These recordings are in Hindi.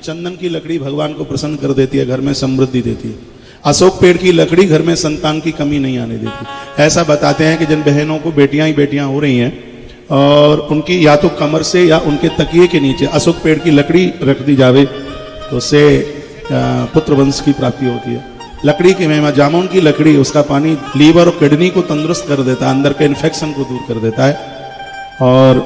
चंदन की लकड़ी भगवान को प्रसन्न कर देती है, घर में समृद्धि देती है। अशोक पेड़ की लकड़ी घर में संतान की कमी नहीं आने देती। ऐसा बताते हैं कि जिन बहनों को बेटियां ही बेटियां हो रही हैं और उनकी या तो कमर से या उनके तकिए के नीचे अशोक पेड़ की लकड़ी रख दी जावे तो उससे पुत्र वंश की प्राप्ति होती है। लकड़ी की महिमा, जामुन की लकड़ी, उसका पानी लीवर और किडनी को तंदुरुस्त कर देता है, अंदर के इन्फेक्शन को दूर कर देता है। और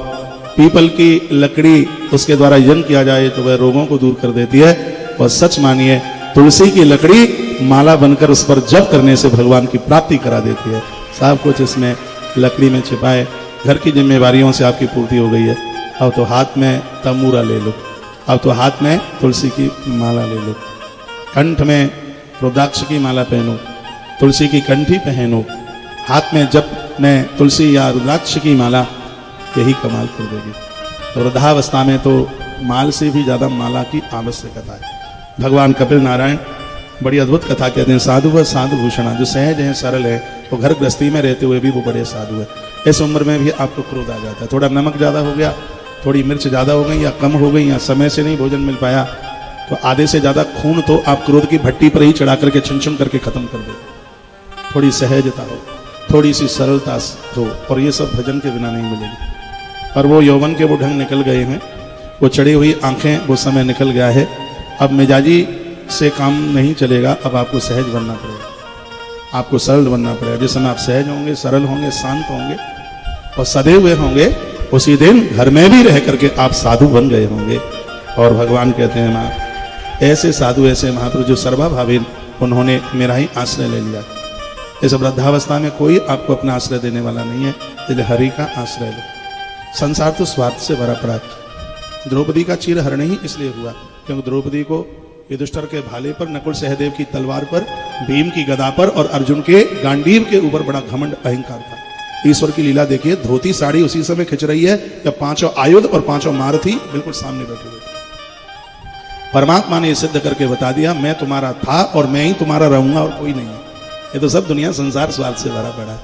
पीपल की लकड़ी उसके द्वारा यज्ञ किया जाए तो वह रोगों को दूर कर देती है। और सच मानिए तुलसी की लकड़ी माला बनकर उस पर जप करने से भगवान की प्राप्ति करा देती है। सब कुछ इसमें लकड़ी में छिपाए। घर की जिम्मेवारियों से आपकी पूर्ति हो गई है। अब तो हाथ में तमूरा ले लो, अब तो हाथ में तुलसी की माला ले लो, कंठ में रुद्राक्ष की माला पहनो, तुलसी की कंठी पहनो, हाथ में जप में तुलसी या रुद्राक्ष की माला, यही कमाल कर देगी। वृद्धावस्था में तो माल से भी ज्यादा माला की आवश्यकता है। भगवान कपिल नारायण बड़ी अद्भुत कथा कहते हैं, साधु व साधु भूषणा, जो सहज है सरल है वो घर गृहस्थी में रहते हुए भी वो बड़े साधु है। इस उम्र में भी आपको क्रोध आ जाता है, थोड़ा नमक ज्यादा हो गया, थोड़ी मिर्च ज्यादा हो गई या कम हो गई या समय से नहीं भोजन मिल पाया तो आधे से ज्यादा खून तो आप क्रोध की भट्टी पर ही चढ़ा करके छुन करके खत्म कर देते। थोड़ी सहजता हो, थोड़ी सी सरलता हो, और ये सब भजन के बिना नहीं मिलेगी। और वो यौवन के वो ढंग निकल गए हैं, वो चढ़ी हुई आंखें, वो समय निकल गया है। अब मिजाजी से काम नहीं चलेगा, अब आपको सहज बनना पड़ेगा, आपको सरल बनना पड़ेगा। जिस समय आप सहज होंगे, सरल होंगे, शांत होंगे और सदे हुए होंगे, उसी दिन घर में भी रह करके आप साधु बन गए होंगे। और भगवान कहते हैं ना, ऐसे साधु, ऐसे महापुरुष जो सर्वभावी, उन्होंने मेरा ही आश्रय ले लिया। इस वृद्धावस्था में कोई आपको अपना आश्रय देने वाला नहीं है, इसलिए हरि का आश्रय लो। संसार तो स्वार्थ से भरा पड़ा है। द्रौपदी का चीरहरण ही इसलिए हुआ क्योंकि द्रौपदी को युधिष्ठिर के भाले पर, नकुल सहदेव की तलवार पर, भीम की गदा पर और अर्जुन के गांडीव के ऊपर बड़ा घमंड अहंकार था। ईश्वर की लीला देखिए, धोती साड़ी उसी समय खिंच रही है जब पांचों आयुध और पांचों महारथी बिल्कुल सामने बैठे हुए। परमात्मा ने सिद्ध करके बता दिया, मैं तुम्हारा था और मैं ही तुम्हारा रहूंगा और कोई नहीं है। ये तो सब दुनिया संसार स्वार्थ से भरा पड़ा है।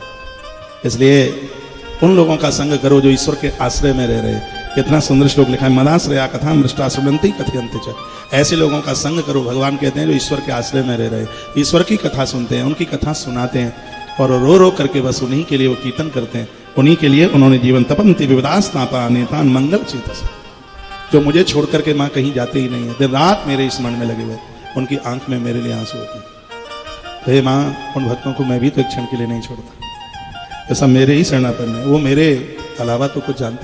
इसलिए उन लोगों का संग करो जो ईश्वर के आश्रय में रह रहे। कितना सुंदर श्लोक लिखा है, मदाश्रया कथा मृष्टाश्रवंती कथयन्ति च। ऐसे लोगों का संग करो, भगवान कहते हैं, जो ईश्वर के आश्रय में रह रहे, ईश्वर की कथा सुनते हैं, उनकी कथा सुनाते हैं और रो रो करके बस उन्हीं के लिए वो कीर्तन करते हैं। उन्हीं के लिए उन्होंने जीवन तपन्ति विविदास्तापा नेतान मंगल चेतस, जो मुझे छोड़ करके माँ कहीं जाते ही नहीं है, दिन रात मेरे स्मरण में लगे हुए, उनकी आंख में मेरे लिए आंसू होते हैं। हे माँ, उन भक्तों को मैं भी तो एक क्षण के लिए नहीं छोड़ता। ऐसा मेरे ही शरणापन्न है, वो मेरे अलावा तो कुछ जानते